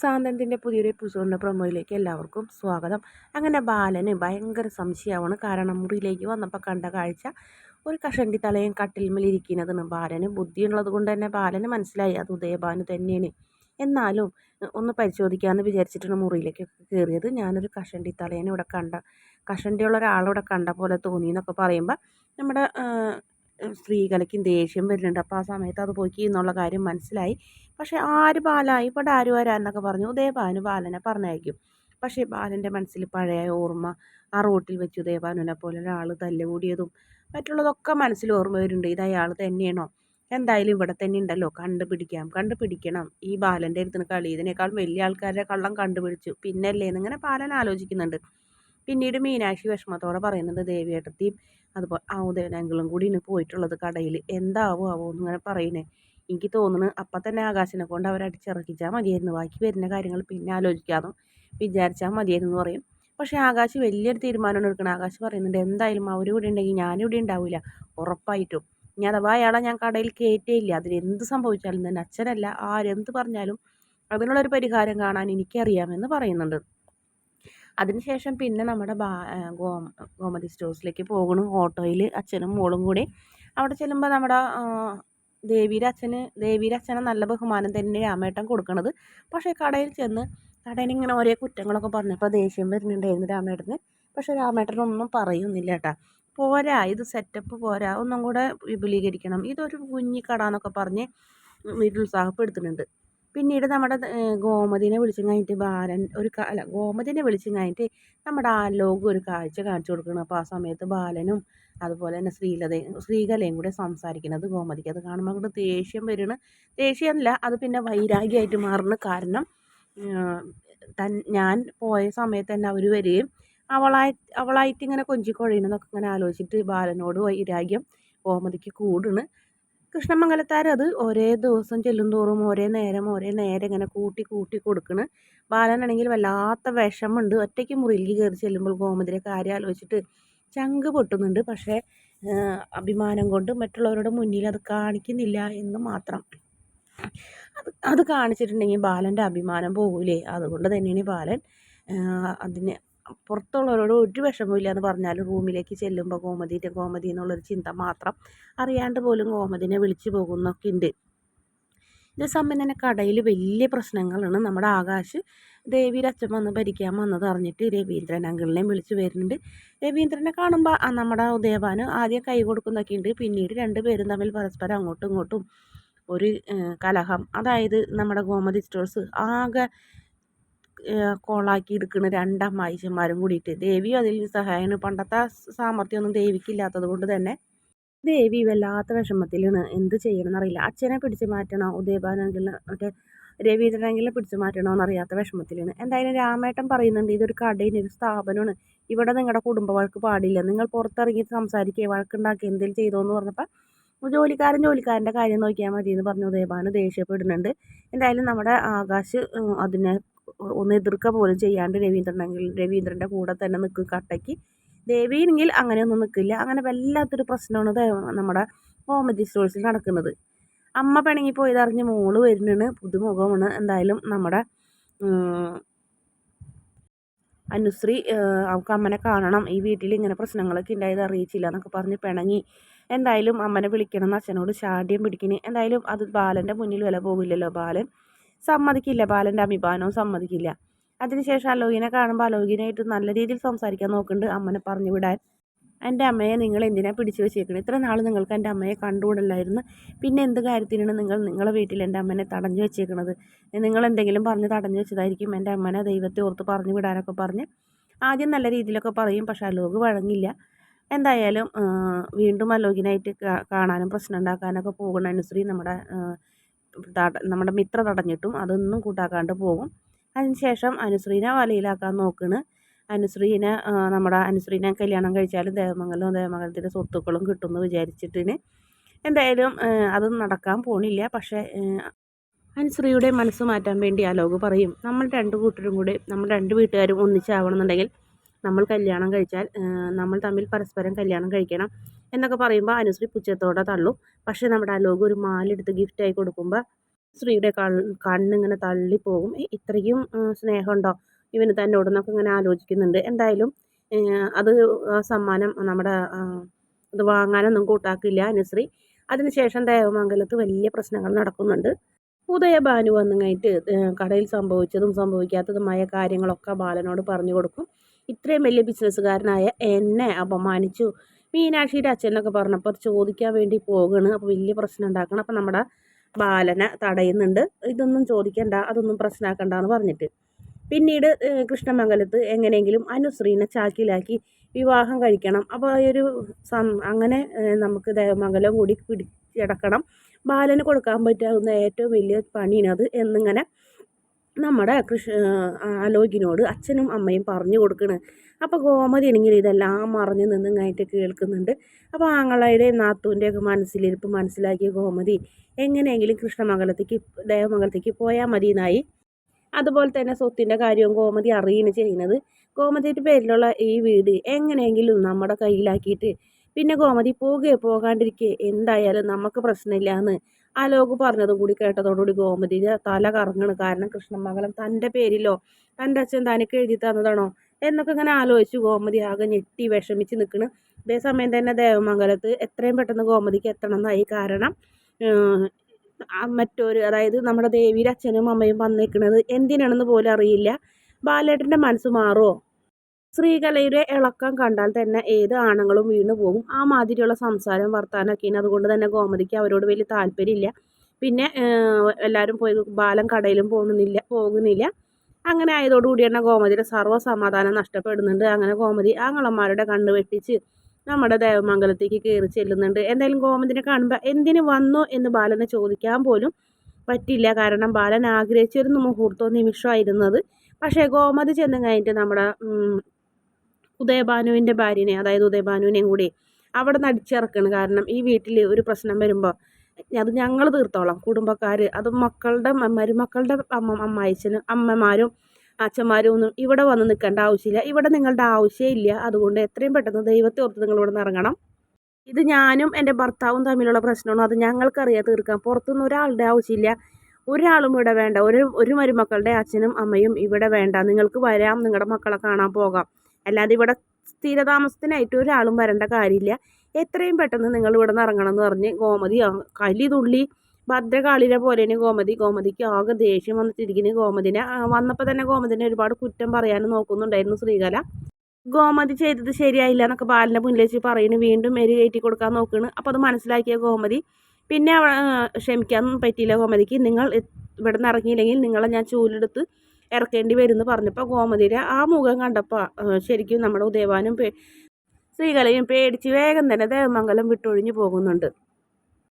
സാന്തനത്തിൻ്റെ പുതിയൊരു എപ്പിസോഡിൻ്റെ പ്രൊമോയിലേക്ക് എല്ലാവർക്കും സ്വാഗതം. അങ്ങനെ ബാലന് ഭയങ്കര സംശയമാണ്. കാരണം മുറിയിലേക്ക് വന്നപ്പോൾ കണ്ട കാഴ്ച ഒരു കഷണ്ടി തലയും കട്ടിൽമേലിരിക്കുന്നതാണ്. ബാലന് ബുദ്ധിയുള്ളത് കൊണ്ട് തന്നെ ബാലന് മനസ്സിലായി അത് ഉദയഭാനു തന്നെയാണ്. എന്നാലും ഒന്ന് പരിശോധിക്കാമെന്ന് വിചാരിച്ചിട്ടാണ് മുറിയിലേക്കൊക്കെ കയറിയത്. ഞാനൊരു കഷണ്ടി തലേനെ ഇവിടെ കണ്ട കഷണ്ടിയുള്ള ഒരാളിവിടെ കണ്ട പോലെ തോന്നി എന്നൊക്കെ പറയുമ്പോൾ നമ്മുടെ സ്ത്രീകലയ്ക്കും ദേഷ്യം വരുന്നുണ്ട്. അപ്പോൾ ആ സമയത്ത് അത് പോയി എന്നുള്ള കാര്യം മനസ്സിലായി. പക്ഷേ ആര് ബാല ഇവിടെ ആര് വരാന്നൊക്കെ പറഞ്ഞു ഉദയഭാനു ബാലനെ പറഞ്ഞയക്കും. പക്ഷേ ബാലൻ്റെ മനസ്സിൽ പഴയ ഓർമ്മ, ആ റോട്ടിൽ വെച്ച് ഉദയഭാനുവിനെ പോലെ ഒരാൾ തല്ലുകൂടിയതും മറ്റുള്ളതൊക്കെ മനസ്സിൽ ഓർമ്മ വരുന്നുണ്ട്. ഇത് അയാൾ തന്നെയാണോ? എന്തായാലും ഇവിടെ തന്നെ ഉണ്ടല്ലോ, കണ്ടുപിടിക്കണം. ഈ ബാലൻ്റെ അടുത്തിന് കളി, ഇതിനേക്കാൾ വലിയ ആൾക്കാരുടെ കള്ളം കണ്ടുപിടിച്ചു പിന്നല്ലേന്ന് ഇങ്ങനെ ബാലൻ ആലോചിക്കുന്നുണ്ട്. പിന്നീട് മീനാക്ഷി വിഷമത്തോടെ പറയുന്നുണ്ട് ദേവിയേട്ടത്തിയും അതുപോലെ ഉദയനങ്ങളും കൂടി ഇന്ന് പോയിട്ടുള്ളത് കടയിൽ. എന്താവോ എന്നിങ്ങനെ പറയുന്നേ. എനിക്ക് തോന്നുന്നു അപ്പം തന്നെ ആകാശിനെ കൊണ്ട് അവരടിച്ചിറക്കിച്ചാൽ മതിയായിരുന്നു, ബാക്കി വരുന്ന കാര്യങ്ങൾ പിന്നെ ആലോചിക്കാമെന്ന് വിചാരിച്ചാൽ മതിയായിരുന്നു പറയും. പക്ഷേ ആകാശ് വലിയൊരു തീരുമാനമാണ് എടുക്കണം. ആകാശ് പറയുന്നുണ്ട് എന്തായാലും അവരിവിടെ ഉണ്ടെങ്കിൽ ഞാനിവിടെ ഉണ്ടാവില്ല ഉറപ്പായിട്ടും. ഇനി അഥവാ അയാളെ ഞാൻ കടയിൽ കയറ്റേയില്ല. അതിനെന്ത് സംഭവിച്ചാലും തന്നെ അച്ഛനല്ല ആരെന്ത് പറഞ്ഞാലും അതിനുള്ളൊരു പരിഹാരം കാണാൻ എനിക്കറിയാമെന്ന് പറയുന്നുണ്ട്. അതിനുശേഷം പിന്നെ നമ്മുടെ ഗോമതി സ്റ്റോഴ്സിലേക്ക് പോകണം ഓട്ടോയിൽ അച്ഛനും മോളും കൂടി. അവിടെ ചെല്ലുമ്പോൾ നമ്മുടെ ദേവിയുടെ അച്ഛനെ നല്ല ബഹുമാനം തന്നെ രാമേട്ടൻ കൊടുക്കണത്. പക്ഷേ കടയിൽ ചെന്ന് ഇങ്ങനെ ഓരോ കുറ്റങ്ങളൊക്കെ പറഞ്ഞപ്പോൾ ദേഷ്യം വരുന്നുണ്ടായിരുന്നു രാമേട്ടന്. പക്ഷേ രാമേട്ടനൊന്നും പറയുന്നില്ല കേട്ടാ. പോരാ, ഇത് സെറ്റപ്പ് പോരാ, ഒന്നും കൂടെ വിപുലീകരിക്കണം, ഇതൊരു കുഞ്ഞിക്കട എന്നൊക്കെ പറഞ്ഞ് നിരുത്സാഹപ്പെടുത്തുന്നുണ്ട്. പിന്നീട് നമ്മുടെ ഗോമതിനെ വിളിച്ചും കഴിഞ്ഞിട്ട് ബാലൻ ഗോമതിനെ വിളിച്ചും കഴിഞ്ഞിട്ട് നമ്മുടെ ആലോക് ഒരു കാഴ്ച കാണിച്ചു കൊടുക്കണം. അപ്പോൾ ആ സമയത്ത് ബാലനും അതുപോലെ തന്നെ ശ്രീകലയും കൂടെ സംസാരിക്കുന്നത് ഗോമതിക്ക് അത് കാണുമ്പോൾ അങ്ങോട്ട് ദേഷ്യം വരുന്നു. ദേഷ്യമല്ല, അത് പിന്നെ വൈരാഗ്യമായിട്ട് മാറുന്നു. കാരണം ഞാൻ പോയ സമയത്ത് തന്നെ അവർ വരികയും അവളായിട്ട് ഇങ്ങനെ കൊഞ്ചിക്കൊഴയണമെന്നൊക്കെ ഇങ്ങനെ ആലോചിച്ചിട്ട് ബാലനോട് വൈരാഗ്യം ഗോമതിക്ക് കൂടുന്നു. കൃഷ്ണമംഗലത്താർ അത് ഒരേ ദിവസം ചെല്ലുന്തോറും ഒരേ നേരം ഇങ്ങനെ കൂട്ടി കൊടുക്കണ്. ബാലനാണെങ്കിൽ വല്ലാത്ത വിഷമുണ്ട്. ഒറ്റയ്ക്ക് മുറിയിലേക്ക് കയറി ചെല്ലുമ്പോൾ ഗോമതിയുടെ കാര്യം ആലോചിച്ചിട്ട് ചങ്ക് പൊട്ടുന്നുണ്ട്. പക്ഷേ അഭിമാനം കൊണ്ട് മറ്റുള്ളവരുടെ മുന്നിൽ അത് കാണിക്കുന്നില്ല എന്ന് മാത്രം. അത് കാണിച്ചിട്ടുണ്ടെങ്കിൽ ബാലൻ്റെ അഭിമാനം പോകൂലേ. അതുകൊണ്ട് തന്നെയാണ് ബാലൻ അതിന് പുറത്തുള്ളവരോട് ഒരു വിഷമമില്ല എന്ന് പറഞ്ഞാലും റൂമിലേക്ക് ചെല്ലുമ്പോൾ ഗോമതി എന്നുള്ളൊരു ചിന്ത മാത്രം, അറിയാണ്ട് പോലും ഗോമതിനെ വിളിച്ചു പോകുന്നൊക്കെ ഉണ്ട്. ഇതേസമയം തന്നെ കടയിൽ വലിയ പ്രശ്നങ്ങളാണ്. നമ്മുടെ ആകാശ് ദേവിയുടെ അച്ഛൻ വന്ന് ഭരിക്കാൻ വന്നത് അറിഞ്ഞിട്ട് രവീന്ദ്രൻ അങ്കിളിനെയും വിളിച്ചു വരുന്നുണ്ട്. രവീന്ദ്രനെ കാണുമ്പോൾ നമ്മുടെ ഉദയഭാനു ആദ്യം കൈ കൊടുക്കുന്നൊക്കെ ഉണ്ട്. പിന്നീട് രണ്ടുപേരും തമ്മിൽ പരസ്പരം അങ്ങോട്ടും ഇങ്ങോട്ടും ഒരു കലഹം. അതായത് നമ്മുടെ ഗോമതി സ്റ്റോഴ്സ് ആകെ കോളാക്കി എടുക്കുന്ന രണ്ടമ്മായിച്ചന്മാരും കൂടിയിട്ട്. ദേവിയും അതിൽ സഹായമാണ്. പണ്ടത്തെ സാമർഥ്യമൊന്നും ദേവിക്കില്ലാത്തത് കൊണ്ട് തന്നെ ദേവി വല്ലാത്ത വിഷമത്തിലാണ്. എന്ത് ചെയ്യണമെന്നറിയില്ല. അച്ഛനെ പിടിച്ചു മാറ്റണോ, ഉദയഭാനെങ്കിലും മറ്റേ രവീന്ദ്രനെങ്കിലും പിടിച്ചു മാറ്റണോ എന്നറിയാത്ത വിഷമത്തിലാണ്. എന്തായാലും രാമേട്ടൻ പറയുന്നുണ്ട് ഇതൊരു കടയിൽ ഒരു സ്ഥാപനമാണ്, ഇവിടെ നിങ്ങളുടെ കുടുംബ വഴക്ക് പാടില്ല, നിങ്ങൾ പുറത്തിറങ്ങി സംസാരിക്കുക, വഴക്കുണ്ടാക്കി എന്തെങ്കിലും ചെയ്തോന്ന് പറഞ്ഞപ്പോൾ ജോലിക്കാരൻ്റെ കാര്യം നോക്കിയാൽ മതി എന്ന് പറഞ്ഞു ഉദയഭാനു ദേഷ്യപ്പെടുന്നുണ്ട്. എന്തായാലും നമ്മുടെ ആകാശ് അതിനെ ഒന്ന് എതിർക്കുക പോലും ചെയ്യാണ്ട് രവീന്ദ്രൻ്റെ കൂടെ തന്നെ നിൽക്കും കട്ടയ്ക്ക്. ദേവിയെങ്കിൽ അങ്ങനെയൊന്നും നിൽക്കില്ല. അങ്ങനെ വല്ലാത്തൊരു പ്രശ്നമാണ് നമ്മുടെ ഗോമതി സ്റ്റോഴ്സിൽ നടക്കുന്നത്. അമ്മ പിണങ്ങിപ്പോയതറിഞ്ഞ് മോള് വരുന്നതാണ്, പുതുമുഖമാണ്. എന്തായാലും നമ്മുടെ അനുശ്രീ അവൾക്ക് അമ്മനെ കാണണം, ഈ വീട്ടിൽ ഇങ്ങനെ പ്രശ്നങ്ങളൊക്കെ ഉണ്ടായത് അറിയിച്ചില്ല എന്നൊക്കെ പറഞ്ഞ് പിണങ്ങി. എന്തായാലും അമ്മനെ വിളിക്കണം എന്ന് അച്ഛനോട് ശാഠ്യം പിടിക്കണേ. എന്തായാലും അത് ബാലൻ്റെ മുന്നിൽ വില പോകില്ലല്ലോ. ബാലൻ സമ്മതിക്കില്ല, ബാലൻ്റെ അഭിമാനവും സമ്മതിക്കില്ല. അതിനുശേഷം അലോകിനെ കാണുമ്പോൾ അലോകിനായിട്ട് നല്ല രീതിയിൽ സംസാരിക്കാൻ നോക്കുന്നുണ്ട് അമ്മനെ പറഞ്ഞു വിടാൻ. എൻ്റെ അമ്മയെ നിങ്ങൾ എന്തിനാണ് പിടിച്ചു വെച്ചേക്കുന്നത്? ഇത്ര നാൾ നിങ്ങൾക്ക് എൻ്റെ അമ്മയെ കണ്ടുകൂടല്ലായിരുന്നു, പിന്നെ എന്ത് കാര്യത്തിനാണ് നിങ്ങളെ വീട്ടിൽ എൻ്റെ അമ്മനെ തടഞ്ഞു വെച്ചേക്കുന്നത്? നിങ്ങൾ എന്തെങ്കിലും പറഞ്ഞ് തടഞ്ഞു വെച്ചതായിരിക്കും. എൻ്റെ അമ്മനെ ദൈവത്തെ ഓർത്ത് പറഞ്ഞു വിടാനൊക്കെ പറഞ്ഞ് ആദ്യം നല്ല രീതിയിലൊക്കെ പറയും. പക്ഷേ അലോക് വഴങ്ങില്ല. എന്തായാലും വീണ്ടും അലോകിനായിട്ട് കാണാനും പ്രശ്നം ഉണ്ടാക്കാനൊക്കെ പോകുന്ന അനുശ്രീ നമ്മുടെ മിത്ര തടഞ്ഞിട്ടും അതൊന്നും കൂട്ടാക്കാണ്ട് പോകും. അതിനുശേഷം അനുശ്രീനെ വലയിലാക്കാൻ നോക്കണ്. അനുശ്രീനെ കല്യാണം കഴിച്ചാലും ദേവമംഗലത്തിൻ്റെ സ്വത്തുക്കളും കിട്ടുമെന്ന് വിചാരിച്ചിട്ടിന്. എന്തായാലും അത് നടക്കാൻ പോണില്ല. പക്ഷേ അനുശ്രീയുടെ മനസ്സ് മാറ്റാൻ വേണ്ടി അലോക് പറയും നമ്മൾ രണ്ട് വീട്ടുകാരും ഒന്നിച്ചാവണമെന്നുണ്ടെങ്കിൽ നമ്മൾ കല്യാണം കഴിച്ചാൽ നമ്മൾ തമ്മിൽ പരസ്പരം കല്യാണം കഴിക്കണം എന്നൊക്കെ പറയുമ്പോൾ അനുശ്രീ പുച്ഛത്തോടെ തള്ളും. പക്ഷേ നമ്മുടെ അലോക് ഒരു മാലെടുത്ത് ഗിഫ്റ്റായി കൊടുക്കുമ്പോൾ ശ്രീയുടെ കണ്ണിങ്ങനെ തള്ളിപ്പോകും. ഇത്രയും സ്നേഹമുണ്ടോ ഇവന് തന്നോടെന്നൊക്കെ ഇങ്ങനെ ആലോചിക്കുന്നുണ്ട്. എന്തായാലും അത് ആ സമ്മാനം നമ്മുടെ ഇത് വാങ്ങാനൊന്നും കൂട്ടാക്കില്ല അനുശ്രീ. അതിനുശേഷം ദേവമംഗലത്ത് വലിയ പ്രശ്നങ്ങൾ നടക്കുന്നുണ്ട്. ഉദയഭാനു വന്നിങ്ങായിട്ട് കടയിൽ സംഭവിച്ചതും സംഭവിക്കാത്തതുമായ കാര്യങ്ങളൊക്കെ ബാലനോട് പറഞ്ഞു കൊടുക്കും. ഇത്രയും വലിയ ബിസിനസ്സുകാരനായ എന്നെ അപമാനിച്ചു മീനാക്ഷിയുടെ അച്ഛൻ എന്നൊക്കെ പറഞ്ഞപ്പോൾ ചോദിക്കാൻ വേണ്ടി പോകുകയാണ്. അപ്പോൾ വലിയ പ്രശ്നം ഉണ്ടാക്കണം. അപ്പോൾ നമ്മുടെ ബാലനെ തടയുന്നുണ്ട്. ഇതൊന്നും ചോദിക്കണ്ട, അതൊന്നും പ്രശ്നമാക്കണ്ട എന്ന് പറഞ്ഞിട്ട്. പിന്നീട് കൃഷ്ണമംഗലത്ത് എങ്ങനെയെങ്കിലും അനുശ്രീനെ ചാക്കിലാക്കി വിവാഹം കഴിക്കണം. അപ്പോൾ അങ്ങനെ നമുക്ക് ദേവമംഗലം കൂടി പിടിച്ചടക്കണം. ബാലന് കൊടുക്കാൻ പറ്റാവുന്ന ഏറ്റവും വലിയ പണിയാണത് എന്നിങ്ങനെ നമ്മുടെ ആലോകിനോട് അച്ഛനും അമ്മയും പറഞ്ഞു കൊടുക്കണ്. അപ്പോൾ ഗോമതി ആണെങ്കിൽ ഇതെല്ലാം മറിഞ്ഞു നിന്നിങ്ങായിട്ട് കേൾക്കുന്നുണ്ട്. അപ്പോൾ ആങ്ങളയുടെയും നാത്തൂൻ്റെയൊക്കെ മനസ്സിലിരിപ്പ് മനസ്സിലാക്കിയ ഗോമതി എങ്ങനെയെങ്കിലും ദേവമംഗലത്തേക്ക് പോയാൽ മതി എന്നായി. അതുപോലെ തന്നെ സ്വത്തിൻ്റെ കാര്യവും ഗോമതി അറിയുകയാണ് ചെയ്യുന്നത്. ഗോമതിയുടെ പേരിലുള്ള ഈ വീട് എങ്ങനെയെങ്കിലും നമ്മുടെ കയ്യിലാക്കിയിട്ട് പിന്നെ ഗോമതി പോകാണ്ടിരിക്കുക എന്തായാലും നമുക്ക് പ്രശ്നമില്ല എന്ന് ആലോക് പറഞ്ഞതും കൂടി കേട്ടതോടുകൂടി ഗോമതിയുടെ തല കറങ്ങണ്. കാരണം കൃഷ്ണമംഗലം തൻ്റെ പേരിലോ തൻ്റെ അച്ഛൻ തനിക്ക് എഴുതി തന്നതാണോ എന്നൊക്കെ ഇങ്ങനെ ആലോചിച്ച് ഗോമതി ആകെ ഞെട്ടി വിഷമിച്ച് നിൽക്കണം. അതേസമയം തന്നെ ദേവമംഗലത്ത് എത്രയും പെട്ടെന്ന് ഗോമതിക്ക് എത്തണം എന്നായി. കാരണം അതായത് നമ്മുടെ ദേവിയുടെ അച്ഛനും അമ്മയും വന്നേക്കുന്നത് എന്തിനാണെന്ന് പോലും അറിയില്ല. ബാലേട്ടൻ്റെ മനസ്സ് മാറുമോ? ശ്രീകലയുടെ ഇളക്കം കണ്ടാൽ തന്നെ ഏത് ആണുങ്ങളും വീണു പോകും. ആ മാതിരിയുള്ള സംസാരം വർത്താനമൊക്കെയാണ്. അതുകൊണ്ട് തന്നെ ഗോമതിക്ക് അവരോട് വലിയ താല്പര്യമില്ല. പിന്നെ എല്ലാവരും പോയി ബാലൻ കടയിലും പോകുന്നില്ല. അങ്ങനെ ആയതോടുകൂടി തന്നെ ഗോമതിയുടെ സർവ്വസമാധാനം നഷ്ടപ്പെടുന്നുണ്ട്. അങ്ങനെ ഗോമതി ആങ്ങളന്മാരുടെ കണ്ണ് വെട്ടിച്ച് നമ്മുടെ ദേവമംഗലത്തേക്ക് കയറി ചെല്ലുന്നുണ്ട്. എന്തായാലും ഗോമതിനെ കാണുമ്പോൾ എന്തിനു വന്നു എന്ന് ബാലനെ ചോദിക്കാൻ പോലും പറ്റില്ല. കാരണം ബാലൻ ആഗ്രഹിച്ചിരുന്ന മുഹൂർത്തവും നിമിഷമായിരുന്നത്. പക്ഷേ ഗോമതി ചെന്ന് കഴിഞ്ഞിട്ട് നമ്മുടെ ഉദയഭാനുവിൻ്റെ ഭാര്യനെ, അതായത് ഉദയഭാനുവിനെയും കൂടി അവിടെ നിന്ന് അടിച്ചിറക്കണം. കാരണം ഈ വീട്ടിൽ ഒരു പ്രശ്നം വരുമ്പോൾ അത് ഞങ്ങൾ തീർത്തോളാം, കുടുംബക്കാർ, അത് മക്കളുടെ മരുമക്കളുടെ അമ്മമാരും അച്ഛന്മാരും ഒന്നും ഇവിടെ വന്ന് നിൽക്കേണ്ട ആവശ്യമില്ല. ഇവിടെ നിങ്ങളുടെ ആവശ്യമില്ല. അതുകൊണ്ട് എത്രയും പെട്ടെന്ന് ദൈവത്തെ ഓർത്ത് നിങ്ങൾ ഇവിടെ നിന്ന് ഇറങ്ങണം. ഇത് ഞാനും എൻ്റെ ഭർത്താവും തമ്മിലുള്ള പ്രശ്നമാണ്. അത് ഞങ്ങൾക്കറിയാം തീർക്കാം. പുറത്തുനിന്ന് ഒരാളുടെ ആവശ്യമില്ല. ഒരാളും ഇവിടെ വേണ്ട. ഒരു മരുമക്കളുടെ അച്ഛനും അമ്മയും ഇവിടെ വേണ്ട. നിങ്ങൾക്ക് വരാം, നിങ്ങളുടെ മക്കളെ കാണാൻ പോകാം. അല്ലാതെ ഇവിടെ സ്ഥിരതാമസത്തിനായിട്ട് ഒരാളും വരേണ്ട കാര്യമില്ല. എത്രയും പെട്ടെന്ന് നിങ്ങൾ ഇവിടെ നിന്ന് ഇറങ്ങണം എന്ന് പറഞ്ഞ് ഗോമതി കലി തുള്ളി ഭദ്രകാളിനെ പോലെയാണ് ഗോമതിക്ക് ആകെ ദേഷ്യം വന്നിട്ടിരിക്കുന്നു. ഗോമതിനെ വന്നപ്പോൾ തന്നെ ഗോമതിനെ ഒരുപാട് കുറ്റം പറയാനും നോക്കുന്നുണ്ടായിരുന്നു ശ്രീകല. ഗോമതി ചെയ്തത് ശരിയായില്ല എന്നൊക്കെ ബാലിൻ്റെ മുന്നിൽ വെച്ച് പറയുന്നു. വീണ്ടും എരി കയറ്റി കൊടുക്കാൻ നോക്കുകയാണ്. അപ്പോൾ അത് മനസ്സിലാക്കിയ ഗോമതി പിന്നെ ക്ഷമിക്കാൻ പറ്റിയില്ല ഗോമതിക്ക്. നിങ്ങൾ ഇവിടെ നിന്ന് ഇറങ്ങിയില്ലെങ്കിൽ നിങ്ങളെ ഞാൻ ചൂലെടുത്ത് ഇറക്കേണ്ടി വരും എന്ന് പറഞ്ഞപ്പോൾ ഗോമതിയുടെ ആ മുഖം കണ്ടപ്പോൾ ശരിക്കും നമ്മുടെ ഉദയവാനും ശ്രീകലയും പേടിച്ച് വേഗം തന്നെ ദേവമംഗലം വിട്ടൊഴിഞ്ഞു പോകുന്നുണ്ട്.